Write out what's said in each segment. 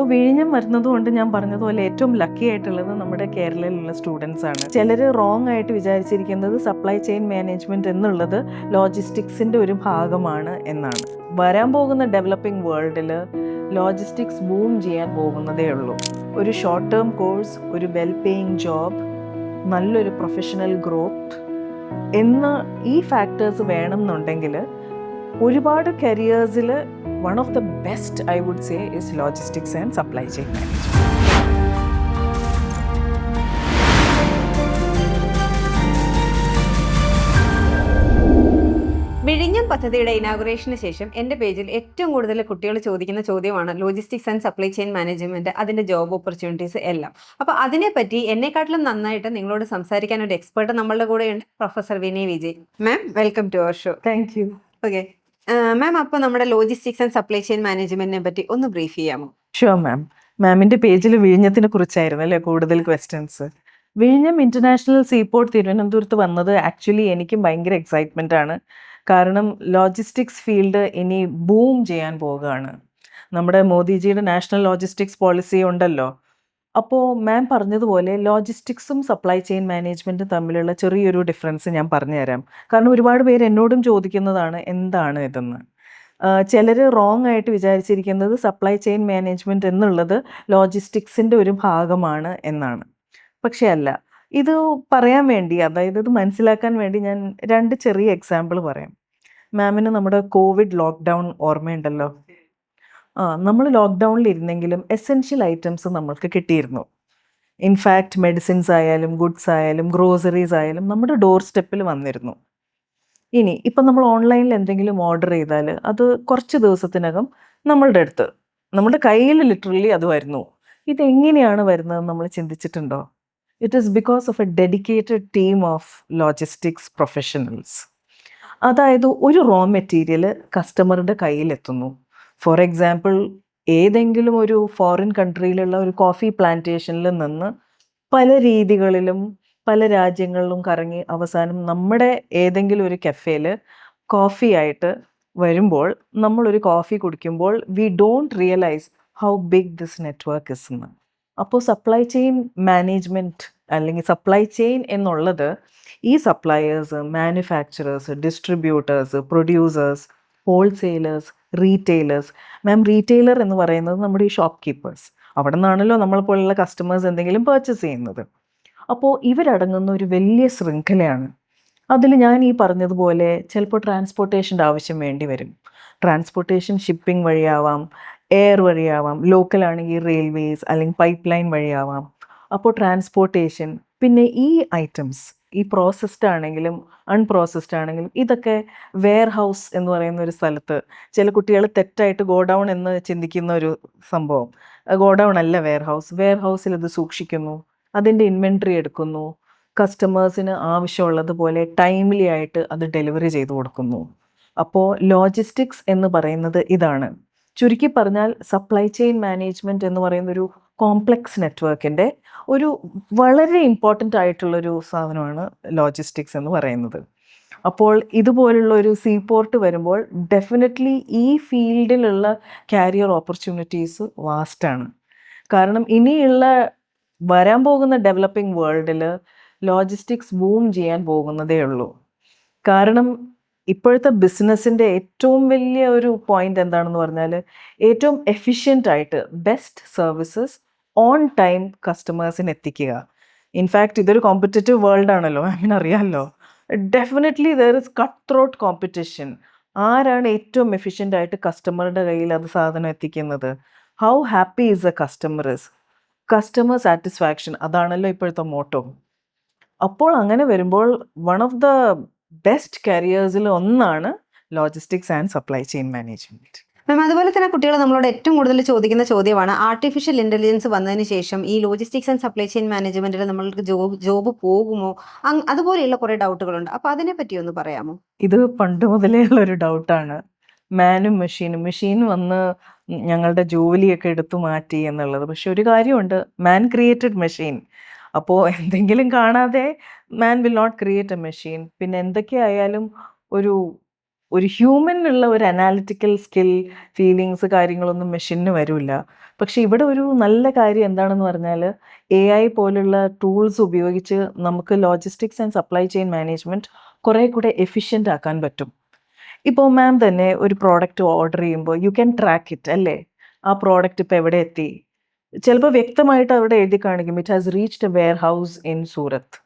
ഇപ്പോൾ വിഴിഞ്ഞം വരുന്നതുകൊണ്ട് ഞാൻ പറഞ്ഞതുപോലെ ഏറ്റവും ലക്കി ആയിട്ടുള്ളത് നമ്മുടെ കേരളയിലുള്ള സ്റ്റുഡൻസ് ആണ്. ചിലർ റോങ് ആയിട്ട് വിചാരിച്ചിരിക്കുന്നത് സപ്ലൈ ചെയിൻ മാനേജ്മെന്റ് എന്നുള്ളത് ലോജിസ്റ്റിക്സിന്റെ ഒരു ഭാഗമാണ് എന്നാണ്. വരാൻ പോകുന്ന ഡെവലപ്പിംഗ് വേൾഡിൽ ലോജിസ്റ്റിക്സ് ബൂം ചെയ്യാൻ പോകുന്നതേ ഉള്ളൂ. ഒരു ഷോർട്ട് ടേം കോഴ്സ്, ഒരു വെൽ പേയിങ് ജോബ്, നല്ലൊരു പ്രൊഫഷണൽ ഗ്രോത്ത് എന്ന ഈ ഫാക്ടേഴ്സ് വേണം എന്നുണ്ടെങ്കിൽ ഒരുപാട് കരിയേഴ്സിൽ one of the best I would say is logistics and supply chain management. വിഴിഞ്ഞം പദ്ധതിയുടെ ഇനാഗുറേഷന് ശേഷം എൻ്റെ പേജിൽ ഏറ്റവും കൂടുതൽ കുട്ടികൾ ചോദിക്കുന്ന ചോദ്യമാണ് logistics and supply chain management, അതിൻ്റെ ജോബ് ഓപ്പർച്യൂണിറ്റീസ് എല്ലാം. അപ്പോൾ അതിനെപ്പറ്റി എന്നെക്കാട്ടിലും നന്നായിട്ട് നിങ്ങളോട് സംസാരിക്കാൻ ഒരു എക്സ്പേർട്ട് നമ്മളുടെ കൂടെയുണ്ട്, professor Vinay Vijay. Ma'am, welcome to our show. Thank you. Okay ma'am, അപ്പോൾ നമ്മുടെ ലോജിസ്റ്റിക്സ് ആൻഡ് സപ്ലൈ ചെയിൻ മാനേജ്മെൻറ്റിനെ പറ്റി ഒന്ന് ബ്രീഫ് ചെയ്യാമോ? Sure ma'am. മാമിൻ്റെ പേജിൽ വിഴിഞ്ഞത്തിനെ കുറിച്ചായിരുന്നു അല്ലേ കൂടുതൽ ക്വസ്റ്റ്യൻസ്. വിഴിഞ്ഞം ഇൻ്റർനാഷണൽ സീപോർട്ട് തിരുവനന്തപുരത്ത് വന്നത് ആക്ച്വലി എനിക്കും ഭയങ്കര എക്സൈറ്റ്മെൻ്റ് ആണ്. കാരണം ലോജിസ്റ്റിക്സ് ഫീൽഡ് ഇനി ബൂം ചെയ്യാൻ പോവുകയാണ്. നമ്മുടെ മോദിജിയുടെ നാഷണൽ ലോജിസ്റ്റിക്സ് പോളിസി ഉണ്ടല്ലോ. അപ്പോൾ മാം പറഞ്ഞതുപോലെ ലോജിസ്റ്റിക്സും സപ്ലൈ ചെയിൻ മാനേജ്മെൻറ്റും തമ്മിലുള്ള ചെറിയൊരു ഡിഫറൻസ് ഞാൻ പറഞ്ഞുതരാം. കാരണം ഒരുപാട് പേര് എന്നോടും ചോദിക്കുന്നതാണ് എന്താണ് ഇതെന്ന്. ചിലർ റോങ് ആയിട്ട് വിചാരിച്ചിരിക്കുന്നത് സപ്ലൈ ചെയിൻ മാനേജ്മെൻറ്റ് എന്നുള്ളത് ലോജിസ്റ്റിക്സിൻ്റെ ഒരു ഭാഗമാണ് എന്നാണ്. പക്ഷേ അല്ല. ഇത് പറയാൻ വേണ്ടി, അതായത് ഇത് മനസ്സിലാക്കാൻ വേണ്ടി ഞാൻ 2 ചെറിയ എക്സാമ്പിൾ പറയാം. മാമിന് നമ്മുടെ കോവിഡ് ലോക്ക്ഡൗൺ ഓർമ്മയുണ്ടല്ലോ. നമ്മൾ ലോക്ക്ഡൗണിൽ ഇരുന്നെങ്കിലും എസെൻഷ്യൽ ഐറ്റംസ് നമ്മൾക്ക് കിട്ടിയിരുന്നു. ഇൻഫാക്റ്റ് മെഡിസിൻസ് ആയാലും ഗുഡ്സ് ആയാലും ഗ്രോസറീസ് ആയാലും നമ്മുടെ ഡോർ സ്റ്റെപ്പിൽ വന്നിരുന്നു. ഇനി ഇപ്പം നമ്മൾ ഓൺലൈനിൽ എന്തെങ്കിലും ഓർഡർ ചെയ്താൽ അത് കുറച്ച് ദിവസത്തിനകം നമ്മളുടെ അടുത്ത്, നമ്മുടെ കയ്യിൽ ലിറ്ററലി അത് വരുന്നു. ഇതെങ്ങനെയാണ് വരുന്നതെന്ന് നമ്മൾ ചിന്തിച്ചിട്ടുണ്ടോ? It is because of A dedicated team of logistics professionals. അതായത് ഒരു റോ മെറ്റീരിയൽ കസ്റ്റമറുടെ കയ്യിലെത്തുന്നു. ഫോർ എക്സാമ്പിൾ, ഏതെങ്കിലും ഒരു ഫോറിൻ കൺട്രിയിലുള്ള ഒരു കോഫി പ്ലാന്റേഷനിൽ നിന്ന് പല രീതികളിലും പല രാജ്യങ്ങളിലും കറങ്ങി അവസാനം നമ്മുടെ ഏതെങ്കിലും ഒരു കഫേയിൽ കോഫി ആയിട്ട് വരുമ്പോൾ നമ്മളൊരു കോഫി കുടിക്കുമ്പോൾ we don't realise how big this network is എന്ന്. അപ്പോൾ സപ്ലൈ ചെയിൻ മാനേജ്മെൻറ്റ് അല്ലെങ്കിൽ സപ്ലൈ ചെയിൻ എന്നുള്ളത് ഈ suppliers, manufacturers, distributors, producers, wholesalers, retailers. Ma'am, retailer എന്ന് പറയുന്നത് നമ്മുടെ ഈ ഷോപ്പ് കീപ്പേഴ്സ്. അവിടെ നിന്നാണല്ലോ നമ്മളെപ്പോലുള്ള കസ്റ്റമേഴ്സ് എന്തെങ്കിലും പർച്ചേസ് ചെയ്യുന്നത്. അപ്പോൾ ഇവരടങ്ങുന്ന ഒരു വലിയ ശൃംഖലയാണ്. അതിൽ ഞാൻ ഈ പറഞ്ഞതുപോലെ ചിലപ്പോൾ ട്രാൻസ്പോർട്ടേഷൻ്റെ ആവശ്യം വേണ്ടി വരും. ട്രാൻസ്പോർട്ടേഷൻ ഷിപ്പിംഗ് വഴിയാവാം, എയർ വഴിയാവാം, ലോക്കലാണെങ്കിൽ റെയിൽവേസ് അല്ലെങ്കിൽ പൈപ്പ് ലൈൻ വഴിയാവാം. അപ്പോൾ ട്രാൻസ്പോർട്ടേഷൻ, പിന്നെ ഈ ഐറ്റംസ് ഈ പ്രോസസ്ഡ് ആണെങ്കിലും അൺപ്രോസസ്ഡ് ആണെങ്കിലും ഇതൊക്കെ വെയർ ഹൗസ് എന്ന് പറയുന്ന ഒരു സ്ഥലത്ത്, ചില കുട്ടികൾ തെറ്റായിട്ട് ഗോഡൗൺ എന്ന് ചിന്തിക്കുന്ന ഒരു സംഭവം. ഗോഡൗൺ അല്ല വെയർ ഹൗസ്. വെയർ ഹൗസിൽ ഇത് സൂക്ഷിക്കുന്നു, അതിൻ്റെ ഇൻവെൻട്രി എടുക്കുന്നു, കസ്റ്റമേഴ്സിന് ആവശ്യമുള്ളതുപോലെ ടൈംലി ആയിട്ട് അത് ഡെലിവറി ചെയ്തു കൊടുക്കുന്നു. അപ്പോൾ ലോജിസ്റ്റിക്സ് എന്ന് പറയുന്നത് ഇതാണ്. ചുരുക്കി പറഞ്ഞാൽ സപ്ലൈ ചെയിൻ മാനേജ്മെൻറ്റ് എന്ന് പറയുന്നൊരു കോംപ്ലക്സ് നെറ്റ്വർക്കിൻ്റെ ഒരു വളരെ ഇമ്പോർട്ടൻ്റ് ആയിട്ടുള്ളൊരു സാധനമാണ് ലോജിസ്റ്റിക്സ് എന്ന് പറയുന്നത്. അപ്പോൾ ഇതുപോലുള്ള ഒരു സീപോർട്ട് വരുമ്പോൾ ഡെഫിനറ്റ്ലി ഈ ഫീൽഡിലുള്ള കാരിയർ ഓപ്പർച്യൂണിറ്റീസ് വാസ്റ്റാണ്. കാരണം ഇനിയുള്ള വരാൻ പോകുന്ന ഡെവലപ്പിംഗ് വേൾഡിൽ ലോജിസ്റ്റിക്സ് ബൂം ചെയ്യാൻ പോകുന്നതേ ഉള്ളൂ. കാരണം ഇപ്പോഴത്തെ ബിസിനസ്സിൻ്റെ ഏറ്റവും വലിയ ഒരു പോയിന്റ് എന്താണെന്ന് പറഞ്ഞാൽ ഏറ്റവും എഫിഷ്യൻ്റ് ആയിട്ട് ബെസ്റ്റ് സർവീസസ് ഓൺ ടൈം കസ്റ്റമേഴ്സിന് എത്തിക്കുക. ഇൻഫാക്റ്റ് ഇതൊരു കോമ്പറ്റീറ്റീവ് വേൾഡ് ആണല്ലോ, അങ്ങനെ അറിയാമല്ലോ. Definitely there is cut throat competition. ആരാണ് ഏറ്റവും എഫിഷ്യൻ്റ് ആയിട്ട് കസ്റ്റമറുടെ കയ്യിൽ അത് സാധനം എത്തിക്കുന്നത്? How happy is a customer is. Customer satisfaction, അതാണല്ലോ ഇപ്പോഴത്തെ മോട്ടോ. അപ്പോൾ അങ്ങനെ വരുമ്പോൾ വൺ ഓഫ് ദ ബെസ്റ്റ് കരിയേഴ്സിൽ ഒന്നാണ് logistics and supply chain management. Ma'am, അതുപോലെ തന്നെ കുട്ടികൾ നമ്മളോട് ഏറ്റവും കൂടുതൽ ചോദിക്കുന്ന ചോദ്യമാണ് ആർട്ടിഫിഷ്യൽ ഇൻ്റലിജൻസ് വന്നതിന് ശേഷം ഈ ലോജിസ്റ്റിക്സ് ആൻഡ് സപ്ലൈ ചെയിൻ മാനേജ്മെൻറ്റിൽ നമ്മൾക്ക് ജോബ് പോകുമോ? അതുപോലെയുള്ള കുറേ ഡൗട്ടുകളുണ്ട്. അപ്പോൾ അതിനെപ്പറ്റി ഒന്ന് പറയാമോ? ഇത് പണ്ട് മുതലേ ഉള്ളൊരു ഡൗട്ടാണ്. മാനും മെഷീൻ വന്ന് ഞങ്ങളുടെ ജോലിയൊക്കെ എടുത്തു മാറ്റി എന്നുള്ളത്. പക്ഷെ ഒരു കാര്യമുണ്ട്, മാൻ ക്രിയേറ്റഡ് മെഷീൻ. അപ്പോൾ എന്തെങ്കിലും കാണാതെ man will not create a machine. പിന്നെ എന്തൊക്കെയായാലും ഒരു ഒരു ഹ്യൂമനുള്ള ഒരു അനാലിറ്റിക്കൽ സ്കിൽ, ഫീലിങ്സ് കാര്യങ്ങളൊന്നും മെഷീനിന് വരില്ല. പക്ഷെ ഇവിടെ ഒരു നല്ല കാര്യം എന്താണെന്ന് പറഞ്ഞാൽ AI പോലുള്ള ടൂൾസ് ഉപയോഗിച്ച് നമുക്ക് logistics and supply chain management കുറേ കൂടെ എഫിഷ്യൻ്റ് ആക്കാൻ പറ്റും. ഇപ്പോൾ മാം തന്നെ ഒരു പ്രോഡക്റ്റ് ഓർഡർ ചെയ്യുമ്പോൾ യു ക്യാൻ ട്രാക്ക് ഇറ്റ് അല്ലേ? ആ പ്രോഡക്റ്റ് ഇപ്പോൾ എവിടെ എത്തി? ചിലപ്പോൾ വ്യക്തമായിട്ട് അവിടെ എഴുതി കാണിക്കും it has reached a warehouse in Surat.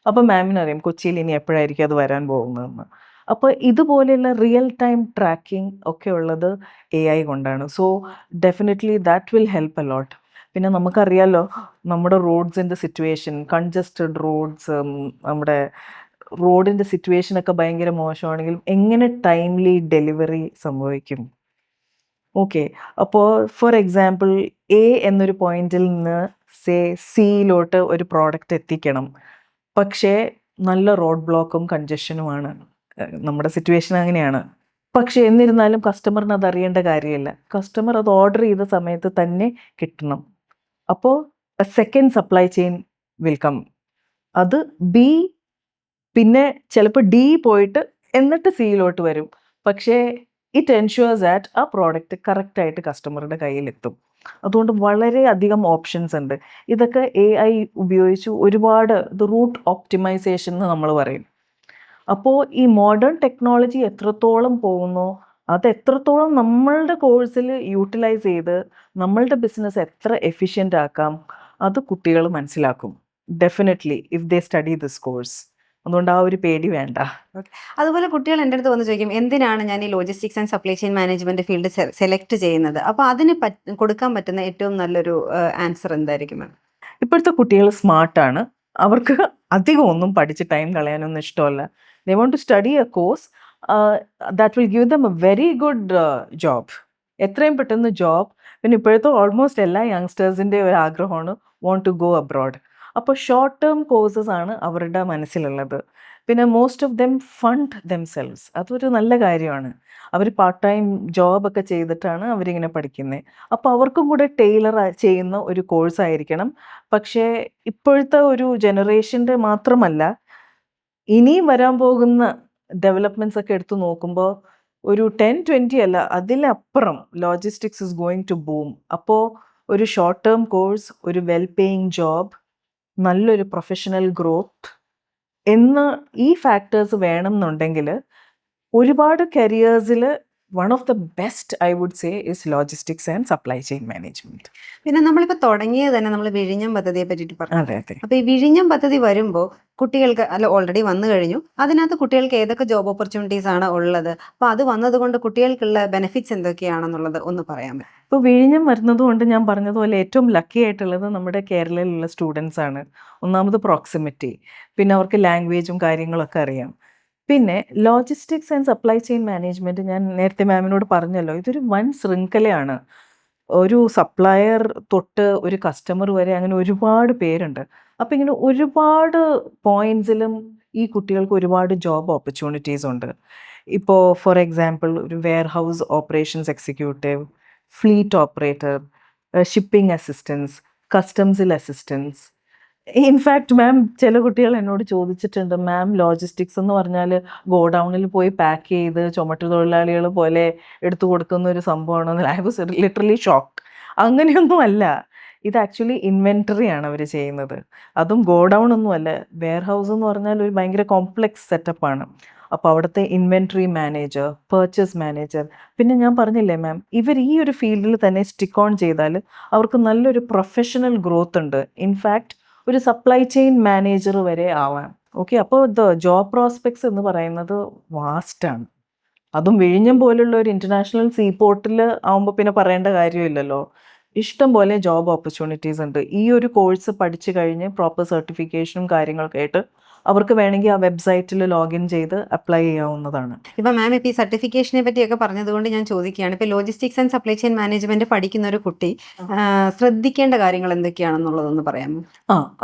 അപ്പോൾ മാമിനറിയാം കൊച്ചിയിൽ ഇനി എപ്പോഴായിരിക്കും അത് വരാൻ പോകുന്നതെന്ന്. അപ്പോൾ ഇതുപോലെയുള്ള റിയൽ ടൈം ട്രാക്കിംഗ് ഒക്കെ ഉള്ളത് AI കൊണ്ടാണ്. So definitely that will help a lot. പിന്നെ നമുക്കറിയാലോ നമ്മുടെ റോഡ്സിൻ്റെ സിറ്റുവേഷൻ, കൺജസ്റ്റഡ് റോഡ്സ്, നമ്മുടെ റോഡിൻ്റെ സിറ്റുവേഷനൊക്കെ ഭയങ്കര മോശമാണെങ്കിലും എങ്ങനെ ടൈംലി ഡെലിവറി സംഭവിക്കും? ഓക്കെ. അപ്പോൾ ഫോർ എക്സാമ്പിൾ എന്നൊരു പോയിന്റിൽ നിന്ന് സിയിലോട്ട് ഒരു പ്രോഡക്റ്റ് എത്തിക്കണം. പക്ഷേ നല്ല റോഡ് ബ്ലോക്കും കൺജഷനുമാണ്. നമ്മുടെ സിറ്റുവേഷൻ അങ്ങനെയാണ്. പക്ഷേ എന്നിരുന്നാലും കസ്റ്റമറിന് അത് അറിയേണ്ട കാര്യമില്ല. കസ്റ്റമർ അത് ഓർഡർ ചെയ്ത സമയത്ത് തന്നെ കിട്ടണം. അപ്പോൾ second supply chain will come. അത് ബി, പിന്നെ ചിലപ്പോൾ ഡി പോയിട്ട് എന്നിട്ട് സിയിലോട്ട് വരും. പക്ഷേ ഇറ്റ് എൻഷുവേഴ്സ് ദാറ്റ് ആ പ്രോഡക്റ്റ് കറക്റ്റായിട്ട് കസ്റ്റമറുടെ കയ്യിലെത്തും. അതുകൊണ്ട് വളരെയധികം ഓപ്ഷൻസ് ഉണ്ട്. ഇതൊക്കെ AI ഉപയോഗിച്ച് ഒരുപാട് റൂട്ട് ഓപ്റ്റിമൈസേഷൻ എന്ന് നമ്മൾ പറയും. അപ്പോൾ ഈ മോഡേൺ ടെക്നോളജി എത്രത്തോളം പോകുന്നോ അത് എത്രത്തോളം നമ്മളുടെ കോഴ്സിൽ യൂട്ടിലൈസ് ചെയ്ത് നമ്മളുടെ ബിസിനസ് എത്ര എഫിഷ്യൻ്റ് ആക്കാം അത് കുട്ടികൾ മനസ്സിലാക്കും. Definitely if they study this course. അതുകൊണ്ട് ആ ഒരു പേടി വേണ്ട. അതുപോലെ കുട്ടികൾ എൻ്റെ അടുത്ത് വന്ന് ചോദിക്കും എന്തിനാണ് ഞാൻ ഈ logistics and supply chain management field select ചെയ്യുന്നത്? അപ്പോൾ അതിന് കൊടുക്കാൻ പറ്റുന്ന ഏറ്റവും നല്ലൊരു ആൻസർ എന്തായിരിക്കും മാം? ഇപ്പോഴത്തെ കുട്ടികൾ സ്മാർട്ടാണ്. അവർക്ക് അധികം ഒന്നും പഠിച്ച് ടൈം കളയാനൊന്നും ഇഷ്ടമല്ല. They want to study a course that will give them a very good job. എത്രയും പെട്ടെന്ന് ജോബ്. പിന്നെ ഇപ്പോഴത്തെ ഓൾമോസ്റ്റ് എല്ലാ യങ്സ്റ്റേഴ്സിൻ്റെ ഒരു ആഗ്രഹമാണ് വോണ്ട് ടു ഗോ അബ്രോഡ്. അപ്പോൾ ഷോർട്ട് ടേം കോഴ്സസ് ആണ് അവരുടെ മനസ്സിലുള്ളത്. പിന്നെ മോസ്റ്റ് ഓഫ് ദെം ഫണ്ട് ദെംസെൽവ്സ്. അതൊരു നല്ല കാര്യമാണ്. അവർ പാർട്ട് ടൈം ജോബൊക്കെ ചെയ്തിട്ടാണ് അവരിങ്ങനെ പഠിക്കുന്നത്. അപ്പോൾ അവർക്കും കൂടെ ടൈലർ ചെയ്യുന്ന ഒരു കോഴ്സായിരിക്കണം. പക്ഷേ ഇപ്പോഴത്തെ ഒരു ജനറേഷൻ്റെ മാത്രമല്ല, ഇനിയും വരാൻ പോകുന്ന ഡെവലപ്മെൻറ്റ്സ് ഒക്കെ എടുത്തു നോക്കുമ്പോൾ ഒരു 10-20 അല്ല അതിലപ്പുറം logistics is going to boom. അപ്പോൾ ഒരു ഷോർട്ട് ടേം കോഴ്സ്, ഒരു വെൽ പേയിങ് ജോബ്, നല്ലൊരു പ്രൊഫഷണൽ ഗ്രോത്ത് എന്ന് ഈ ഫാക്ടേഴ്സ് വേണം എന്നുണ്ടെങ്കിൽ ഒരുപാട് കരിയേഴ്സിൽ one of the best I would say is logistics and supply chain management. പിന്നെ നമ്മളിപ്പോൾ തുടങ്ങിയത് തന്നെ നമ്മൾ വിഴിഞ്ഞം പദ്ധതിയെ പറ്റിയിട്ട് പറഞ്ഞു. അതെ അതെ. അപ്പോൾ ഈ വിഴിഞ്ഞം പദ്ധതി വരുമ്പോൾ കുട്ടികൾക്ക് ഓൾറെഡി വന്നു കഴിഞ്ഞു. അതിനകത്ത് കുട്ടികൾക്ക് ഏതൊക്കെ ജോബ് ഓപ്പർച്യൂണിറ്റീസ് ആണ് ഉള്ളത്? അപ്പോൾ അത് വന്നതുകൊണ്ട് കുട്ടികൾക്കുള്ള ബെനിഫിറ്റ്സ് എന്തൊക്കെയാണെന്നുള്ളത് ഒന്ന് പറയാൻ പറ്റും? ഇപ്പോൾ വിഴിഞ്ഞം വരുന്നത് കൊണ്ട് ഞാൻ പറഞ്ഞതുപോലെ ഏറ്റവും ലക്കി ആയിട്ടുള്ളത് നമ്മുടെ കേരളയിലുള്ള സ്റ്റുഡൻസ് ആണ്. ഒന്നാമത് പ്രോക്സിമിറ്റി, പിന്നെ അവർക്ക് ലാംഗ്വേജും കാര്യങ്ങളൊക്കെ അറിയാം. പിന്നെ logistics and supply chain management ഞാൻ നേരത്തെ മാമിനോട് പറഞ്ഞല്ലോ, ഇതൊരു വൻ ശൃംഖലയാണ്. ഒരു സപ്ലയർ തൊട്ട് ഒരു കസ്റ്റമർ വരെ അങ്ങനെ ഒരുപാട് പേരുണ്ട്. അപ്പോൾ ഇങ്ങനെ ഒരുപാട് പോയിൻറ്റ്സിലും ഈ കുട്ടികൾക്ക് ഒരുപാട് ജോബ് ഓപ്പർച്യൂണിറ്റീസ് ഉണ്ട്. ഇപ്പോൾ ഫോർ എക്സാമ്പിൾ ഒരു warehouse operations executive, fleet operator, shipping assistance, കസ്റ്റംസിൽ അസിസ്റ്റൻസ്. ഇൻഫാക്റ്റ് മാം ചില കുട്ടികൾ എന്നോട് ചോദിച്ചിട്ടുണ്ട്, മാം ലോജിസ്റ്റിക്സ് എന്ന് പറഞ്ഞാൽ ഗോഡൗണിൽ പോയി പാക്ക് ചെയ്ത് ചുമട്ട് തൊഴിലാളികൾ പോലെ എടുത്തു കൊടുക്കുന്ന ഒരു സംഭവമാണെന്ന്. I was literally shocked. അങ്ങനെയൊന്നും അല്ല. ഇത് ആക്ച്വലി ഇൻവെൻറ്ററി ആണ് അവർ ചെയ്യുന്നത്. അതും ഗോഡൗൺ ഒന്നുമല്ല. വെയർ ഹൗസ് എന്ന് പറഞ്ഞാൽ ഒരു ഭയങ്കര കോംപ്ലെക്സ് സെറ്റപ്പാണ്. അപ്പോൾ അവിടുത്തെ ഇൻവെൻറ്ററി മാനേജർ, പർച്ചേസ് മാനേജർ, പിന്നെ ഞാൻ പറഞ്ഞില്ലേ മാം, ഇവർ ഈ ഒരു ഫീൽഡിൽ തന്നെ സ്റ്റിക്ക് ഓൺ ചെയ്താൽ അവർക്ക് നല്ലൊരു പ്രൊഫഷണൽ ഗ്രോത്ത് ഉണ്ട്. ഇൻഫാക്റ്റ് ഒരു സപ്ലൈ ചെയിൻ മാനേജർ വരെ ആവാം. ഓക്കെ. അപ്പോൾ ജോബ് പ്രോസ്പെക്ട്സ് എന്ന് പറയുന്നത് വാസ്റ്റാണ്. അതും വിഴിഞ്ഞം പോലുള്ള ഒരു ഇൻ്റർനാഷണൽ സീപോർട്ടിൽ ആകുമ്പോൾ പിന്നെ പറയേണ്ട കാര്യമില്ലല്ലോ. ഇഷ്ടം പോലെ ജോബ് ഓപ്പർച്യൂണിറ്റീസ് ഉണ്ട്. ഈ ഒരു കോഴ്സ് പഠിച്ചു കഴിഞ്ഞ് പ്രോപ്പർ സർട്ടിഫിക്കേഷനും കാര്യങ്ങളൊക്കെ ആയിട്ട് അവർക്ക് വേണമെങ്കിൽ ആ വെബ്സൈറ്റിൽ ലോഗിൻ ചെയ്ത് അപ്ലൈ ചെയ്യാവുന്നതാണ്. ഇപ്പം മാം ഇപ്പോൾ ഈ സർട്ടിഫിക്കേഷനെ പറ്റിയൊക്കെ പറഞ്ഞതുകൊണ്ട് ഞാൻ ചോദിക്കുകയാണ്, ഇപ്പോൾ logistics and supply chain management പഠിക്കുന്ന ഒരു കുട്ടി ശ്രദ്ധിക്കേണ്ട കാര്യങ്ങൾ എന്തൊക്കെയാണെന്നുള്ളതൊന്ന് പറയാമോ?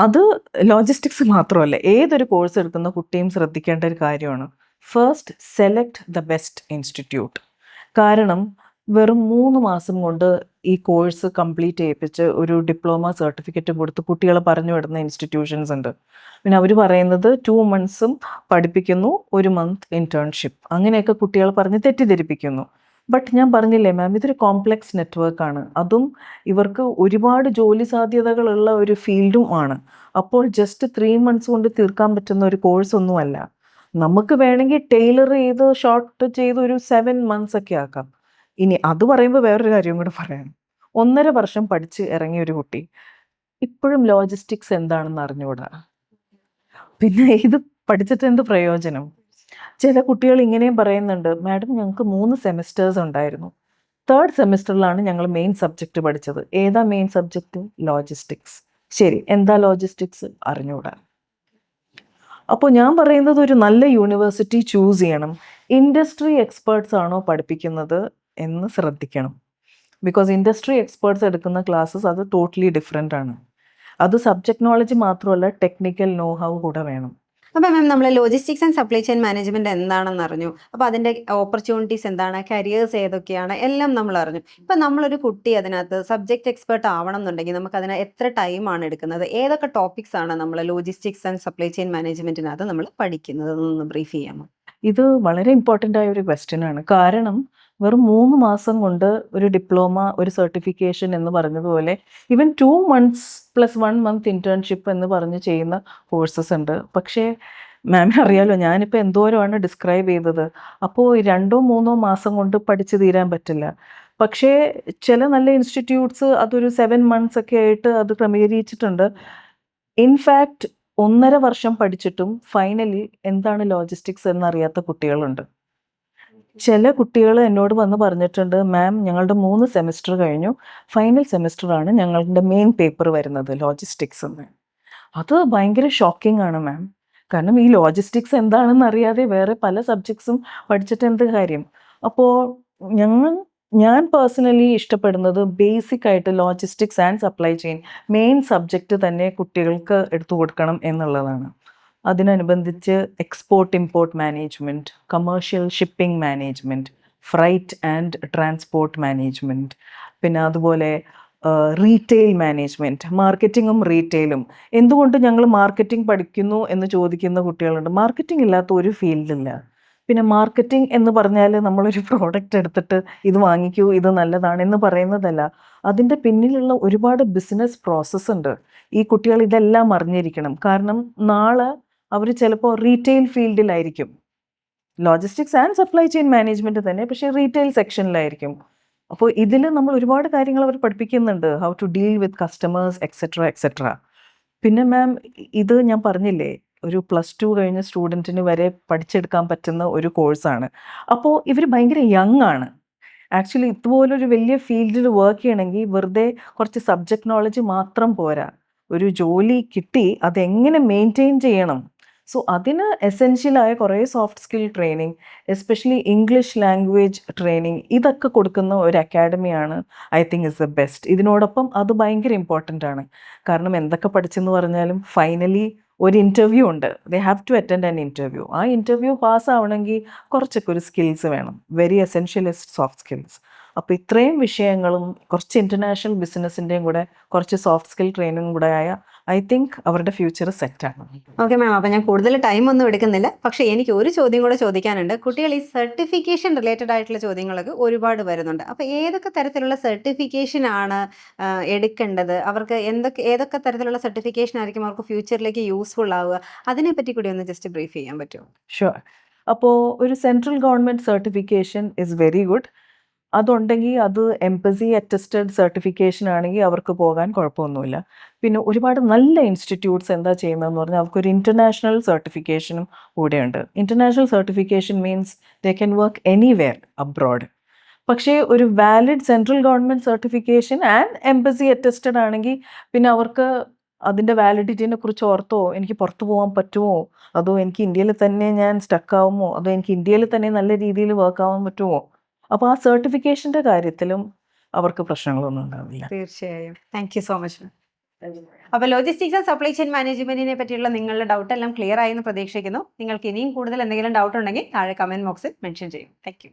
അത് ലോജിസ്റ്റിക്സ് മാത്രമല്ല, ഏതൊരു കോഴ്സ് എടുക്കുന്ന കുട്ടിയും ശ്രദ്ധിക്കേണ്ട ഒരു കാര്യമാണ്. First select the best institute. കാരണം വെറും 3 മാസം കൊണ്ട് ഈ കോഴ്സ് കംപ്ലീറ്റ് ചെയ്യിപ്പിച്ച് ഒരു ഡിപ്ലോമ സർട്ടിഫിക്കറ്റും കൊടുത്ത് കുട്ടികളെ പറഞ്ഞു വിടുന്ന ഇൻസ്റ്റിറ്റ്യൂഷൻസ് ഉണ്ട്. പിന്നെ അവർ പറയുന്നത് 2 മന്ത്സും പഠിപ്പിക്കുന്നു, 1 മന്ത് ഇന്റേൺഷിപ്പ്, അങ്ങനെയൊക്കെ കുട്ടികൾ പറഞ്ഞ് തെറ്റിദ്ധരിപ്പിക്കുന്നു. ബട്ട് ഞാൻ പറഞ്ഞില്ലേ മാം, ഇതൊരു കോംപ്ലക്സ് നെറ്റ്വർക്കാണ്. അതും ഇവർക്ക് ഒരുപാട് ജോലി സാധ്യതകളുള്ള ഒരു ഫീൽഡും ആണ്. അപ്പോൾ ജസ്റ്റ് 3 മന്ത്സ് കൊണ്ട് തീർക്കാൻ പറ്റുന്ന ഒരു കോഴ്സ് ഒന്നുമല്ല. നമുക്ക് വേണമെങ്കിൽ ടൈലർ ചെയ്ത് ഷോർട്ട് ചെയ്ത് ഒരു 7 മന്ത്സ് ഒക്കെ ആക്കാം. ഇനി അത് പറയുമ്പോൾ വേറൊരു കാര്യം കൂടെ പറയാം. 1.5 വർഷം പഠിച്ച് ഇറങ്ങിയ ഒരു കുട്ടി ഇപ്പോഴും ലോജിസ്റ്റിക്സ് എന്താണെന്ന് അറിഞ്ഞുകൂടാ. പിന്നെ ഇത് പഠിച്ചിട്ട് എന്ത് പ്രയോജനം? ചില കുട്ടികൾ ഇങ്ങനെയും പറയുന്നുണ്ട്, മാഡം ഞങ്ങൾക്ക് 3 സെമിസ്റ്റേഴ്സ് ഉണ്ടായിരുന്നു. 3rd സെമിസ്റ്ററിലാണ് ഞങ്ങൾ മെയിൻ സബ്ജക്റ്റ് പഠിച്ചത്. ഏതാ മെയിൻ സബ്ജക്റ്റ്? ലോജിസ്റ്റിക്സ്. ശരി, എന്താ ലോജിസ്റ്റിക്സ്? അറിഞ്ഞുകൂടാ. അപ്പോൾ ഞാൻ പറയുന്നത് ഒരു നല്ല യൂണിവേഴ്സിറ്റി ചൂസ് ചെയ്യണം. ഇൻഡസ്ട്രി എക്സ്പേർട്സ് ആണോ പഠിപ്പിക്കുന്നത് എന്ന് ശ്രദ്ധിക്കണം. ബിക്കോസ് ഇൻഡസ്ട്രി എക്സ്പേർട്സ് എടുക്കുന്ന ക്ലാസ്സസ് അത് ടോട്ടലി ഡിഫറെൻ്റ് ആണ്. അത് സബ്ജക്ട് നോളജ് മാത്രമല്ല, ടെക്നിക്കൽ നോ ഹൗ കൂടെ വേണം. അപ്പോൾ മാം, നമ്മൾ logistics and supply chain management എന്താണെന്ന് അറിഞ്ഞു. അപ്പോൾ അതിൻ്റെ ഓപ്പർച്യൂണിറ്റീസ് എന്താണ്, കരിയേഴ്സ് ഏതൊക്കെയാണ്, എല്ലാം നമ്മൾ അറിഞ്ഞു. ഇപ്പം നമ്മളൊരു കുട്ടി അതിനകത്ത് സബ്ജക്റ്റ് എക്സ്പേർട്ട് ആവണം എന്നുണ്ടെങ്കിൽ നമുക്ക് അതിന് എത്ര ടൈമാണ് എടുക്കുന്നത്, ഏതൊക്കെ ടോപ്പിക്സ് ആണ് നമ്മൾ ലോജിസ്റ്റിക്സ് ആൻഡ് സപ്ലൈ ചെയിൻ മാനേജ്മെന്റിനകത്ത് നമ്മൾ പഠിക്കുന്നത്, എന്നൊന്ന് ബ്രീഫ് ചെയ്യാമോ? ഇത് വളരെ ഇമ്പോർട്ടൻ്റ് ആയ ഒരു ക്വസ്റ്റ്യൻ ആണ്. കാരണം വെറും 3 മാസം കൊണ്ട് ഒരു ഡിപ്ലോമ, ഒരു സർട്ടിഫിക്കേഷൻ എന്ന് പറഞ്ഞതുപോലെ even 2 months plus 1 month internship എന്ന് പറഞ്ഞ് ചെയ്യുന്ന കോഴ്സസ് ഉണ്ട്. പക്ഷേ മാമിന് അറിയാലോ, ഞാനിപ്പോൾ എന്തോരമാണ് ഡിസ്ക്രൈബ് ചെയ്തത്. അപ്പോൾ 2-3 മാസം കൊണ്ട് പഠിച്ചു തീരാൻ പറ്റില്ല. പക്ഷേ ചില നല്ല ഇൻസ്റ്റിറ്റ്യൂട്ട്സ് അതൊരു 7 മന്ത്സ് ഒക്കെ ആയിട്ട് അത് ക്രമീകരിച്ചിട്ടുണ്ട്. ഇൻഫാക്റ്റ് 1.5 വർഷം പഠിച്ചിട്ടും ഫൈനലി എന്താണ് ലോജിസ്റ്റിക്സ് എന്നറിയാത്ത കുട്ടികളുണ്ട്. ചില കുട്ടികൾ എന്നോട് വന്ന് പറഞ്ഞിട്ടുണ്ട്, മാം ഞങ്ങളുടെ 3 സെമിസ്റ്റർ കഴിഞ്ഞു, ഫൈനൽ സെമിസ്റ്ററാണ് ഞങ്ങളുടെ മെയിൻ പേപ്പർ വരുന്നത് ലോജിസ്റ്റിക്സ് എന്ന്. അത് ഭയങ്കര ഷോക്കിംഗ് ആണ് മാം. കാരണം ഈ ലോജിസ്റ്റിക്സ് എന്താണെന്ന് അറിയാതെ വേറെ പല സബ്ജക്ട്സും പഠിച്ചിട്ട് എന്ത് കാര്യം? അപ്പോൾ ഞാൻ പേഴ്സണലി ഇഷ്ടപ്പെടുന്നത് ബേസിക് ആയിട്ട് logistics and supply chain main subject തന്നെ കുട്ടികൾക്ക് എടുത്തു കൊടുക്കണം എന്നുള്ളതാണ്. അതിനനുബന്ധിച്ച് export import management, commercial shipping management, freight and transport management, പിന്നെ അതുപോലെ റീറ്റെയിൽ മാനേജ്മെൻറ്റ്, മാർക്കറ്റിങ്ങും റീറ്റെയിലും. എന്തുകൊണ്ട് ഞങ്ങൾ മാർക്കറ്റിംഗ് പഠിക്കുന്നു എന്ന് ചോദിക്കുന്ന കുട്ടികളുണ്ട്. മാർക്കറ്റിംഗ് ഇല്ലാത്ത ഒരു ഫീൽഡില്ല. പിന്നെ മാർക്കറ്റിംഗ് എന്ന് പറഞ്ഞാൽ നമ്മളൊരു പ്രോഡക്റ്റ് എടുത്തിട്ട് ഇത് വാങ്ങിക്കൂ, ഇത് നല്ലതാണ് എന്ന് പറയുന്നതല്ല. അതിൻ്റെ പിന്നിലുള്ള ഒരുപാട് ബിസിനസ് പ്രോസസ്സ് ഉണ്ട്. ഈ കുട്ടികൾ ഇതെല്ലാം അറിഞ്ഞിരിക്കണം. കാരണം നാളെ അവർ ചിലപ്പോൾ റീറ്റെയിൽ ഫീൽഡിലായിരിക്കും. Logistics and supply chain management തന്നെ, പക്ഷേ റീറ്റെയിൽ സെക്ഷനിലായിരിക്കും. അപ്പോൾ ഇതിൽ നമ്മൾ ഒരുപാട് കാര്യങ്ങൾ അവർ പഠിപ്പിക്കുന്നുണ്ട്. How to deal with customers etcetera etcetera. പിന്നെ മാം, ഇത് ഞാൻ പറഞ്ഞില്ലേ, ഒരു +2 കഴിഞ്ഞ സ്റ്റുഡൻറ്റിന് വരെ പഠിച്ചെടുക്കാൻ പറ്റുന്ന ഒരു കോഴ്സാണ്. അപ്പോൾ ഇവർ ഭയങ്കര യങ് ആണ്. ആക്ച്വലി ഇതുപോലൊരു വലിയ ഫീൽഡിൽ വർക്ക് ചെയ്യണമെങ്കിൽ വെറുതെ കുറച്ച് സബ്ജക്ട് നോളജ് മാത്രം പോരാ. ഒരു ജോലി കിട്ടി അതെങ്ങനെ മെയിൻറ്റെയിൻ ചെയ്യണം. സോ അതിന് എസെൻഷ്യലായ കുറേ soft skill training, especially English language training, ഇതൊക്കെ കൊടുക്കുന്ന ഒരു അക്കാഡമിയാണ് I think is the best. ഇതിനോടൊപ്പം അത് ഭയങ്കര ഇമ്പോർട്ടൻ്റ് ആണ്. കാരണം എന്തൊക്കെ പഠിച്ചെന്ന് പറഞ്ഞാലും ഫൈനലി ഒരു ഇൻ്റർവ്യൂ ഉണ്ട്. They have to attend an interview. ആ ഇൻ്റർവ്യൂ പാസ്സാവണമെങ്കിൽ കുറച്ചൊക്കെ ഒരു സ്കിൽസ് വേണം. Very essential is soft skills. അപ്പോൾ ഇത്രയും വിഷയങ്ങളും കുറച്ച് ഇൻ്റർനാഷണൽ ബിസിനസ്സിൻ്റെയും കൂടെ കുറച്ച് സോഫ്റ്റ് സ്കിൽ ട്രെയിനിങ് കൂടെ ആയ ഐ തിങ്ക് അവരുടെ ഫ്യൂച്ചർ സെറ്റാണ്. ഓക്കെ മാം, അപ്പോൾ ഞാൻ കൂടുതൽ ടൈം ഒന്നും എടുക്കുന്നില്ല. പക്ഷേ എനിക്ക് ഒരു ചോദ്യം കൂടെ ചോദിക്കാനുണ്ട്. കുട്ടികൾ ഈ സർട്ടിഫിക്കേഷൻ റിലേറ്റഡ് ആയിട്ടുള്ള ചോദ്യങ്ങളൊക്കെ ഒരുപാട് വരുന്നുണ്ട്. അപ്പോൾ ഏതൊക്കെ തരത്തിലുള്ള സർട്ടിഫിക്കേഷൻ ആണ് എടുക്കേണ്ടത്, അവർക്ക് ഏതൊക്കെ തരത്തിലുള്ള സർട്ടിഫിക്കേഷൻ ആയിരിക്കും അവർക്ക് ഫ്യൂച്ചറിലേക്ക് യൂസ്ഫുൾ ആവുക, അതിനെപ്പറ്റി കൂടി ഒന്ന് ജസ്റ്റ് ബ്രീഫ് ചെയ്യാൻ പറ്റുമോ? ഷുവർ. അപ്പോൾ ഒരു central government certification is very good. അതുണ്ടെങ്കിൽ അത് എംപസി അറ്റസ്റ്റഡ് സർട്ടിഫിക്കേഷൻ ആണെങ്കിൽ അവർക്ക് പോകാൻ കുഴപ്പമൊന്നുമില്ല. പിന്നെ ഒരുപാട് നല്ല ഇൻസ്റ്റിറ്റ്യൂട്ട്സ് എന്താ ചെയ്യുന്നതെന്ന് പറഞ്ഞാൽ അവർക്കൊരു ഇൻ്റർനാഷണൽ സർട്ടിഫിക്കേഷനും കൂടെയുണ്ട്. International certification means they can work anywhere abroad. പക്ഷേ ഒരു valid central government certification and embassy attested ആണെങ്കിൽ പിന്നെ അവർക്ക് അതിൻ്റെ വാലിഡിറ്റിനെ കുറിച്ച് ഓർത്തോ, എനിക്ക് പുറത്തു പോകാൻ പറ്റുമോ, അതോ എനിക്ക് ഇന്ത്യയിൽ തന്നെ ഞാൻ സ്റ്റക്കാവുമോ, അതോ എനിക്ക് ഇന്ത്യയിൽ തന്നെ നല്ല രീതിയിൽ വർക്ക് ആവാൻ പറ്റുമോ. അപ്പോൾ ആ സർട്ടിഫിക്കേഷൻ്റെ കാര്യത്തിലും അവർക്ക് പ്രശ്നങ്ങളൊന്നും ഉണ്ടാവില്ല. തീർച്ചയായും. Thank you so much. അപ്പോൾ ലോജിസ്റ്റിക്സ് ആൻഡ് സപ്ലൈ ചെയിൻ മാനേജ്മെന്റിനെ പറ്റിയുള്ള നിങ്ങളുടെ ഡൗട്ട് എല്ലാം ക്ലിയർ ആയി എന്ന് പ്രതീക്ഷിക്കുന്നു. നിങ്ങൾക്ക് ഇനിയും കൂടുതൽ എന്തെങ്കിലും ഡൗട്ട് ഉണ്ടെങ്കിൽ താഴെ കമന്റ് ബോക്സിൽ മെൻഷൻ ചെയ്യും. Thank you.